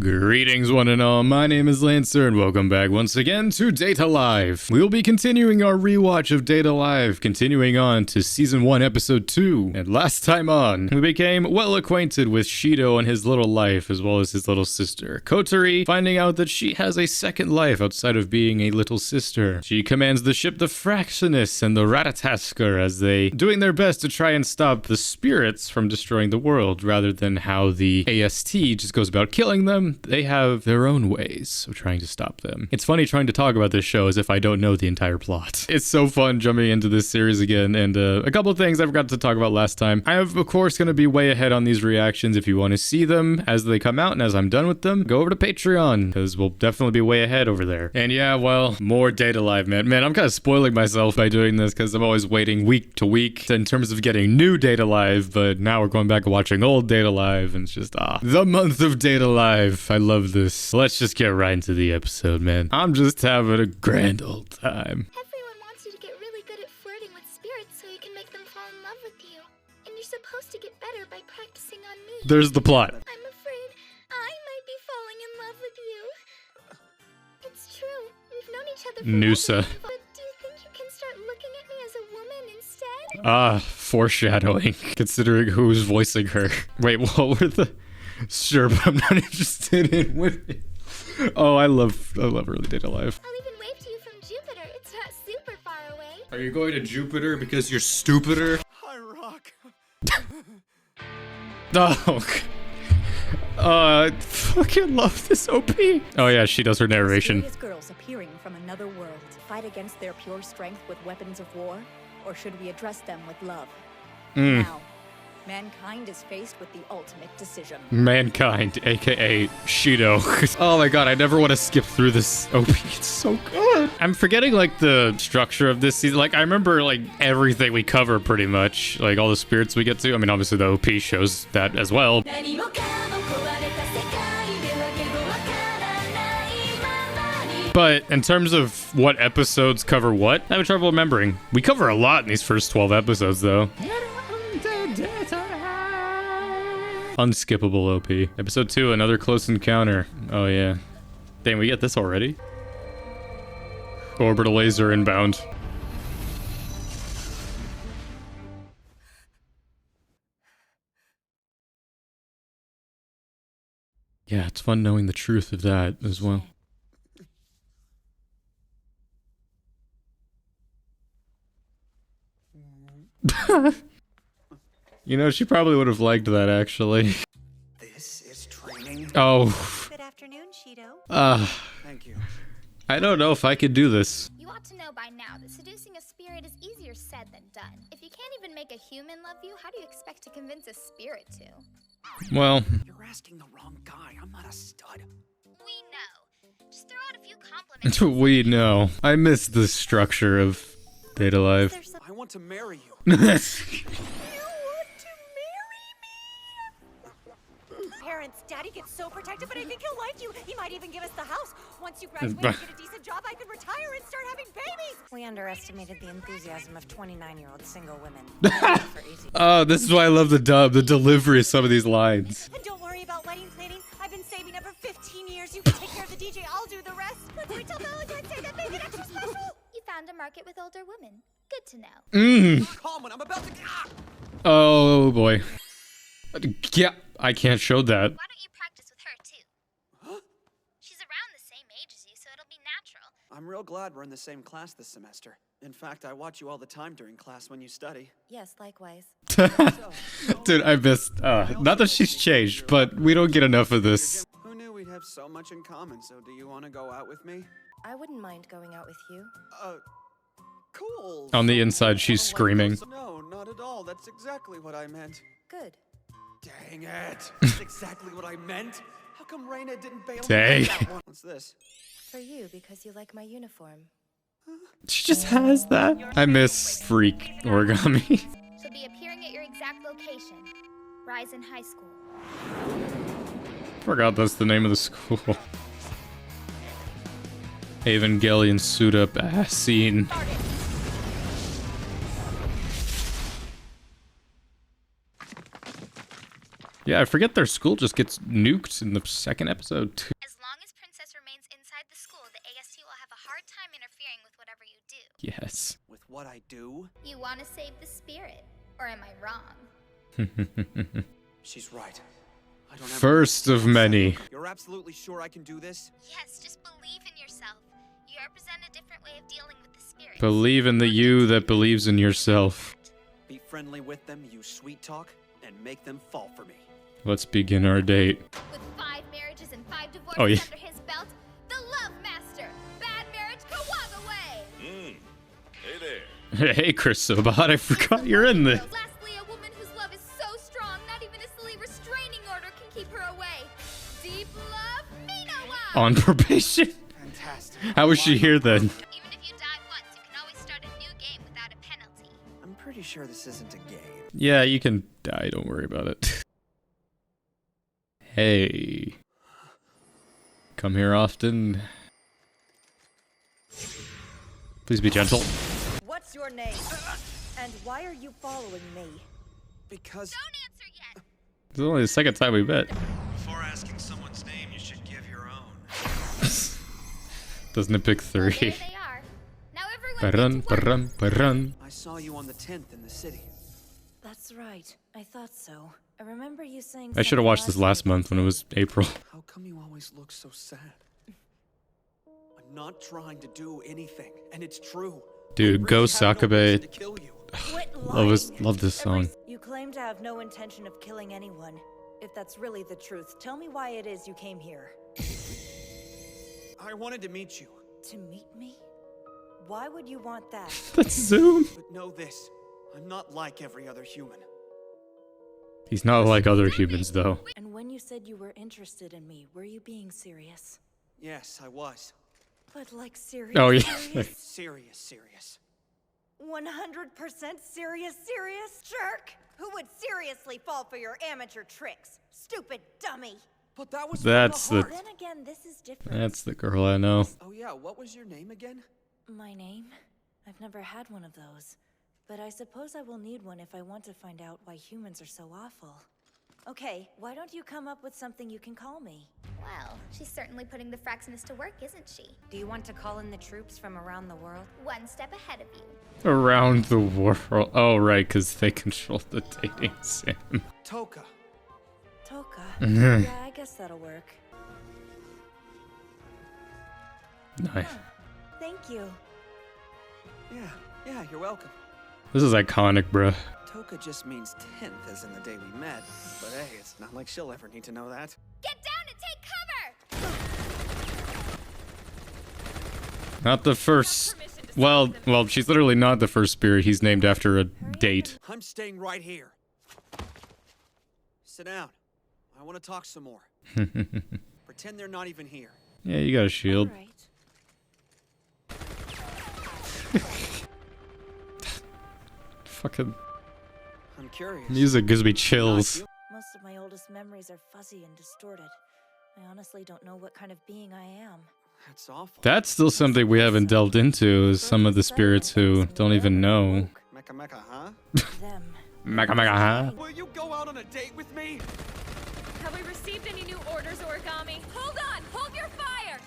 Greetings one and all, my name is Lancer and welcome back once again to Data Live. We will be continuing our rewatch of Data Live, continuing on to Season 1 Episode 2. And last time on, we became well acquainted with Shido and his little life as well as his little sister, Kotori, finding out that she has a second life outside of being a little sister. She commands the ship the Fractionist and the Ratatasker as they doing their best to try and stop the spirits from destroying the world rather than how the AST just goes about killing them. They have their own ways of trying to stop them. It's funny trying to talk about this show as if I don't know the entire plot. It's so fun jumping into this series again, and a couple of things I forgot to talk about last time. I am, of course, going to be way ahead on these reactions. If you want to see them as they come out and as I'm done with them, go over to Patreon, because we'll definitely be way ahead over there. And yeah, well, more Data Live, man. Man, I'm kind of spoiling myself by doing this, because I'm always waiting week to week in terms of getting new Data Live, but now we're going back and watching old Data Live, and it's just, the month of Data Live. I love this. Let's just get right into the episode, man. I'm just having a grand old time. Everyone wants you to get really good at flirting with spirits so you can make them fall in love with you. And you're supposed to get better by practicing on me. There's the plot. I'm afraid I might be falling in love with you. It's true. We've known each other for Noosa. years, but do you think you can start looking at me as a woman instead? Foreshadowing. Considering who's voicing her. Wait, what were the... Sure, but I'm not interested in women. Oh, I love early Data Live. I'll even wave to you from Jupiter. It's not super far away. Are you going to Jupiter because you're stupider? Hi, Rock. Oh, fucking love this OP. Oh yeah, she does her narration. Mysterious girls appearing from another world. Fight against their pure strength with weapons of war, or should we address them with love? Now, mankind is faced with the ultimate decision. Mankind, aka Shido. Oh my god, I never want to skip through this OP. It's so good. I'm forgetting like the structure of this season. Like I remember like everything we cover pretty much. Like all the spirits we get to. I mean obviously the OP shows that as well. But in terms of what episodes cover what, I have trouble remembering. We cover a lot in these first 12 episodes though. Unskippable OP. Episode 2, another close encounter. Oh yeah. Damn, we get this already? Orbital laser inbound. Yeah, it's fun knowing the truth of that as well. You know, she probably would have liked that, actually. This is training. Oh. Good afternoon, Shido. Thank you. I don't know if I could do this. You ought to know by now that seducing a spirit is easier said than done. If you can't even make a human love you, how do you expect to convince a spirit to? Well, You're asking the wrong guy. I'm not a stud. We know. Just throw out a few compliments. we know. I miss the structure of Data Live. I want to marry you. Parents, Daddy gets so protective, but I think he'll like you. He might even give us the house. Once you graduate and get a decent job, I can retire and start having babies. We underestimated the enthusiasm of 29-year-old single women. Oh, this is why I love the dub, the delivery of some of these lines. And don't worry about wedding planning. I've been saving up for 15 years. You can take care of the DJ. I'll do the rest. Let's wait till Valentine's Day. That make it extra special. You found a market with older women. Good to know. Calm when I'm about to. Oh boy. Yeah, I can't show that. Why don't you practice with her too? Huh? She's around the same age as you, so it'll be natural. I'm real glad we're in the same class this semester. In fact, I watch you all the time during class when you study. Yes, likewise. Dude, I missed. Not that she's changed, but we don't get enough of this. Who knew we'd have so much in common? So, do you want to go out with me? I wouldn't mind going out with you. Cool. On the inside, she's screaming. No, not at all. That's exactly what I meant. Good. Dang it. That's exactly what I meant. How come Reina didn't bail me Dang. out that one? What's this? For you, because you like my uniform. She just has that. I miss freak origami. She'll be appearing at your exact location. Ryzen High School. Forgot that's the name of the school. Evangelion suit up ass scene. Yeah, I forget their school just gets nuked in the second episode too. As long as Princess remains inside the school, the AST will have a hard time interfering with whatever you do. Yes. With what I do? You want to save the spirit, or am I wrong? She's right. I don't have First of many. You're absolutely sure I can do this? Yes, just believe in yourself. You represent a different way of dealing with the spirit. Believe in the you that believes in yourself. Be friendly with them, use sweet talk, and make them fall for me. Let's begin our date. With 5 marriages and 5 divorces Oh, yeah. under his belt, the Love Master, bad marriage Kawaga way. Hey there. Hey, Chris Sobot, I forgot you're in this. Lastly, a woman whose love is so strong, not even a silly restraining order can keep her away. Deep love, Minawa! On probation? Fantastic. How was she here then? Even if you die once, you can always start a new game without a penalty. I'm pretty sure this isn't a game. Yeah, you can die, don't worry about it. Hey. Come here often. Please be gentle. What's your name? And why are you following me? Because Don't answer yet! It's only the second time we met. before asking someone's name, you should give your own. Doesn't it pick Well, 3? there they are. Now everyone Parun, get to work. parun, parun. I saw you on the 10th in the city. That's right. I thought so. I remember you saying I should have watched this last month when it was April. How come you always look so sad? I'm not trying to do anything, and it's true. Dude, I go really have no Sakabe. reason to kill you. Quit Love this song. You claim to have no intention of killing anyone. If that's really the truth, tell me why it is you came here. I wanted to meet you, To meet me? Why would you want that? Let's zoom. but know this. I'm not like every other human. He's not like other humans, though. And when you said you were interested in me, were you being serious? Yes, I was. But like serious? Oh, yeah. Serious? Serious. 100% serious? Jerk! Who would seriously fall for your amateur tricks? Stupid dummy! But that was That's from the the- heart. Then again, this is different. That's the girl I know. Oh yeah, what was your name again? My name? I've never had one of those. But I suppose I will need one if I want to find out why humans are so awful. Okay, why don't you come up with something you can call me? Well, she's certainly putting the Fraxinus to work, isn't she? Do you want to call in the troops from around the world? One step ahead of you. Around the world. Oh, right, because they control the dating sim. Tohka. Tohka? Mhm. Yeah, I guess that'll work. Nice. Thank you. Yeah, you're welcome. This is iconic, bruh. Tohka just means 10th as in the day we met. But hey, it's not like she'll ever need to know that. Get down and take cover! Not the first. Well, she's literally not the first spirit. He's named after a date. I'm staying right here. Sit down. I want to talk some more. Pretend they're not even here. Yeah, you got a shield. All right. Fucking I'm curious. music gives me chills. Most of my oldest memories are fuzzy and distorted. I honestly don't know what kind of being I am. That's awful. That's still something we haven't delved into, is some of the spirits who don't even know. Mecha mecha, huh? Them. Mega mega, huh? Will you go out on a date with me? Have we received any new orders, Origami? Hold on! Hold your fire!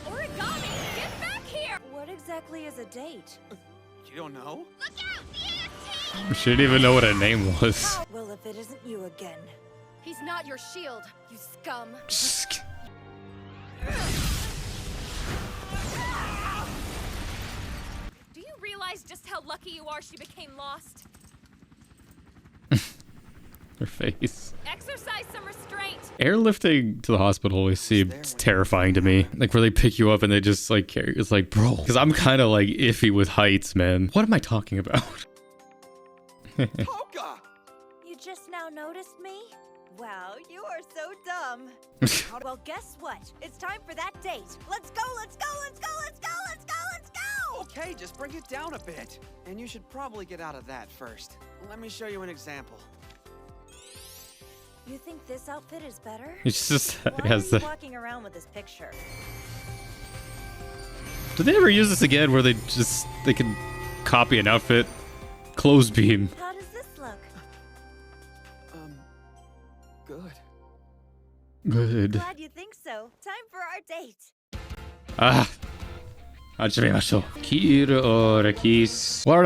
Origami, get back here! What exactly is a date? You don't know? Look out! The AST! She didn't even know what her name was. Well, if it isn't you again. He's not your shield, you scum. Do you realize just how lucky you are she became lost? Her face. Exercise some restraint! Airlifting to the hospital always seemed terrifying to me. Like where they pick you up and they just like carry. It's like, bro, because I'm kind of like iffy with heights, man. What am I talking about? Tohka! You just now noticed me? Wow, you are so dumb. Well, guess what? It's time for that date. Let's go, let's go, let's go, let's go, let's go, let's go! Okay, just bring it down a bit. And you should probably get out of that first. Let me show you an example. You think this outfit is better? It's just Why it has are you the. walking around with this picture? Did they ever use this again where they can copy an outfit. Clothes beam. How does this look? Good. Good. Glad you think so. Time for our date. Ah. Why don't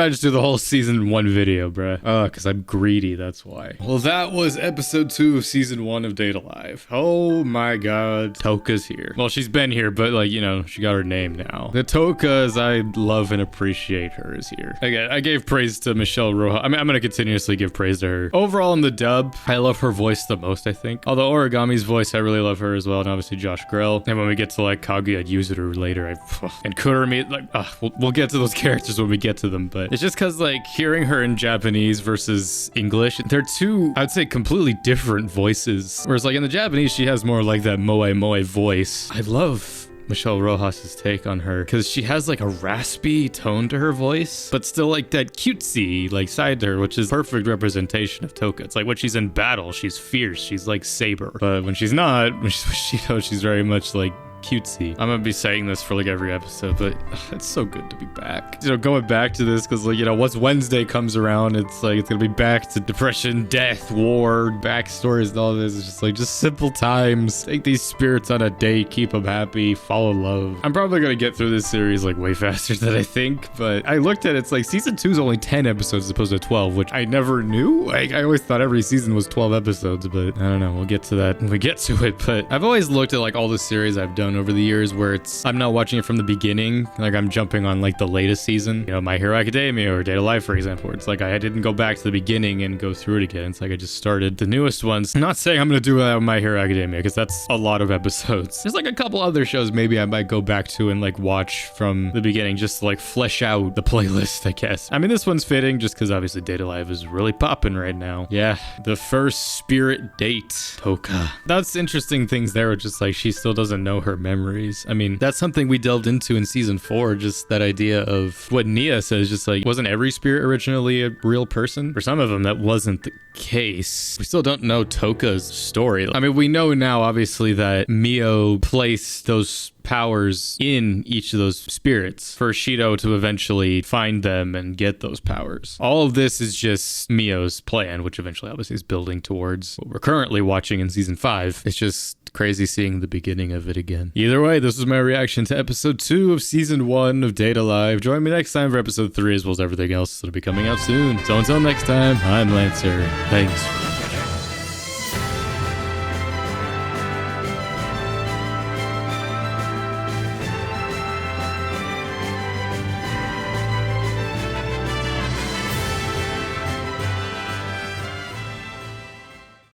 I just do the whole season 1 video, bruh? Oh, because I'm greedy, that's why. Well, that was episode 2 of season 1 of Date Alive. Oh my god. Tohka's here. Well, she's been here, but like, you know, she got her name now. The Tohka, as I love and appreciate her, is here. Again, I gave praise to Michelle Rojas. I mean, I'm gonna continuously give praise to her. Overall, in the dub, I love her voice the most, I think. Although Origami's voice, I really love her as well, and obviously Josh Grell. And when we get to like Kaguya, I'd use it or later. And Kurumi, like, we'll get to those characters when we get to them, but it's just because like hearing her in Japanese versus English, they're two, I'd say, completely different voices. Whereas like in the Japanese, she has more like that moe moe voice. I love Michelle Rojas's take on her because she has like a raspy tone to her voice, but still like that cutesy like side to her, which is perfect representation of Tohka. It's like when she's in battle, she's fierce, she's like Saber, but when she's not, when she's with Shido, she's very much like cutesy. I'm gonna be saying this for like every episode, but it's so good to be back. You know, going back to this because like, you know, once Wednesday comes around, it's like it's gonna be back to depression, death, war, backstories, and all this. It's just like just simple times. Take these spirits on a date, keep them happy, fall in love. I'm probably gonna get through this series like way faster than I think, but I looked at it, it's like season 2 is only 10 episodes as opposed to 12, which I never knew. Like I always thought every season was 12 episodes, but I don't know. We'll get to that when we get to it. But I've always looked at like all the series I've done over the years where it's I'm not watching it from the beginning, like I'm jumping on like the latest season, you know, My Hero Academia or Date of Life, for example, where it's like I didn't go back to the beginning and go through it again. It's like I just started the newest ones. I'm not saying I'm gonna do that with My Hero Academia because that's a lot of episodes. There's like a couple other shows maybe I might go back to and like watch from the beginning just to like flesh out the playlist, I guess. I mean, this one's fitting just because obviously Date of Life is really popping right now. Yeah, the first spirit date, Tohka. That's interesting things there, just like she still doesn't know her memories. I mean, that's something we delved into in season 4, just that idea of what Nia says, just like, wasn't every spirit originally a real person? For some of them, that wasn't the case. We still don't know Tohka's story. I mean, we know now, obviously, that Mio placed those powers in each of those spirits for Shido to eventually find them and get those powers. All of this is just Mio's plan, which eventually obviously is building towards what we're currently watching in season 5. It's just crazy seeing the beginning of it again. Either way, this was my reaction to episode 2 of season 1 of Date Alive. Join me next time for episode 3 as well as everything else that'll be coming out soon. So until next time, I'm Lancer. Thanks for